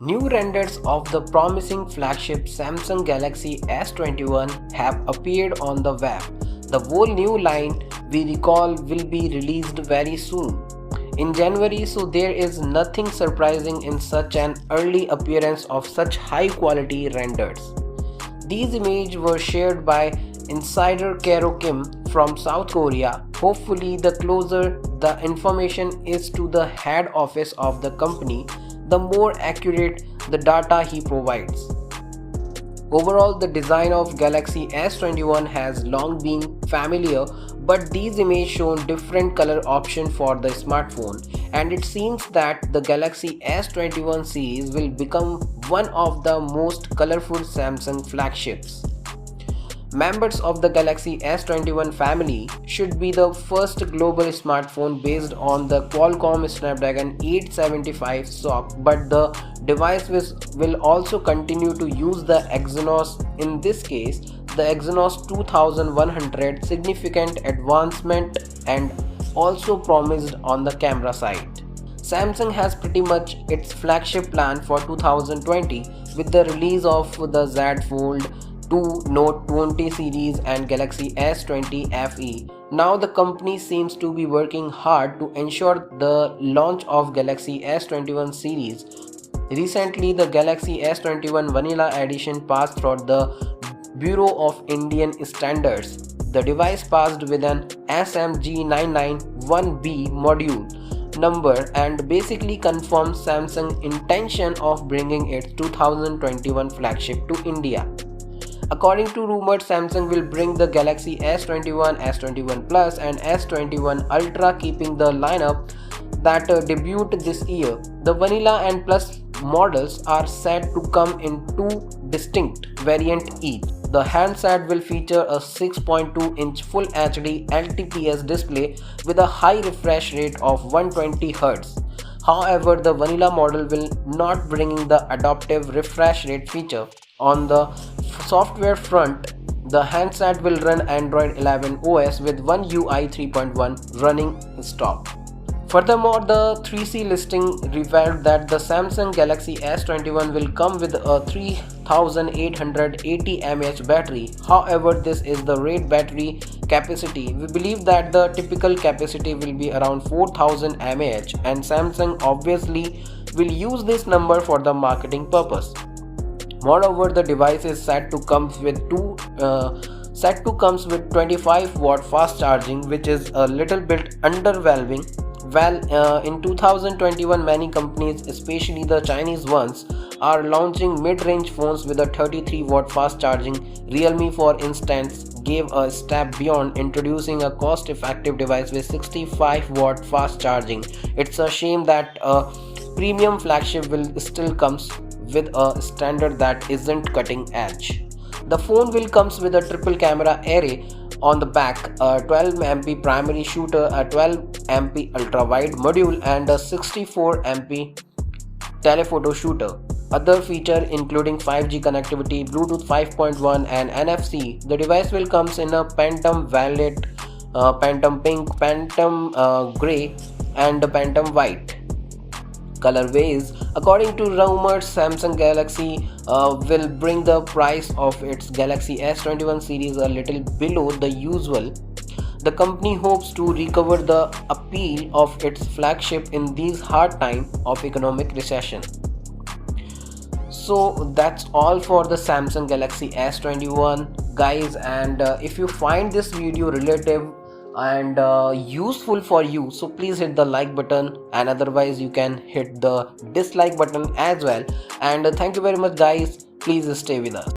New renders of the promising flagship Samsung Galaxy S21 have appeared on the web. The whole new line, we recall, will be released very soon in January, so there is nothing surprising in such an early appearance of such high quality renders. These images were shared by insider Karo Kim from South Korea. Hopefully, the closer the information is to the head office of the company, the more accurate the data he provides. Overall, the design of Galaxy S21 has long been familiar, but these images show different color option for the smartphone, and it seems that the Galaxy S21 series will become one of the most colorful Samsung flagships. Members of the Galaxy S21 family should be the first global smartphone based on the Qualcomm Snapdragon 875 SoC, but the device will also continue to use the Exynos. In this case, the Exynos 2100, significant advancement and also promised on the camera side. Samsung has pretty much its flagship plan for 2020 with the release of the Z Fold 2, Note 20 series and Galaxy S20 FE. Now the company seems to be working hard to ensure the launch of Galaxy S21 series. Recently, the Galaxy S21 Vanilla Edition passed through the Bureau of Indian Standards. The device passed with an SMG991B module number and basically confirms Samsung's intention of bringing its 2021 flagship to India. According to rumors, Samsung will bring the Galaxy S21, S21 Plus and S21 Ultra, keeping the lineup that debuted this year. The Vanilla and Plus models are said to come in two distinct variants each. The handset will feature a 6.2-inch Full HD LTPS display with a high refresh rate of 120 Hz. However, the Vanilla model will not bring the adaptive refresh rate feature. On the software front, the handset will run Android 11 OS with OneUI 3.1 running stop. Furthermore, the 3C listing revealed that the Samsung Galaxy S21 will come with a 3880 mAh battery. However, this is the rated battery capacity. We believe that the typical capacity will be around 4000 mAh, and Samsung obviously will use this number for the marketing purpose. Moreover, the device is set to comes with 25 watt fast charging, which is a little bit underwhelming. Well, in 2021, many companies, especially the Chinese ones, are launching mid-range phones with a 33 watt fast charging. Realme, for instance, gave a step beyond, introducing a cost-effective device with 65 watt fast charging. It's a shame that a premium flagship will still comes with a standard that isn't cutting edge. The phone will comes with a triple camera array on the back, a 12MP primary shooter, a 12MP ultra wide module and a 64MP telephoto shooter. Other features including 5G connectivity, Bluetooth 5.1 and NFC. The device will comes in a Phantom Violet, Phantom Pink, Phantom Grey and Phantom White colorways. According to rumors, Samsung Galaxy will bring the price of its Galaxy S21 series a little below the usual. The company hopes to recover the appeal of its flagship in these hard times of economic recession. So that's all for the Samsung Galaxy S21 guys, and if you find this video relative and useful for you, so please hit the like button, and otherwise you can hit the dislike button as well. And thank you very much guys, please stay with us.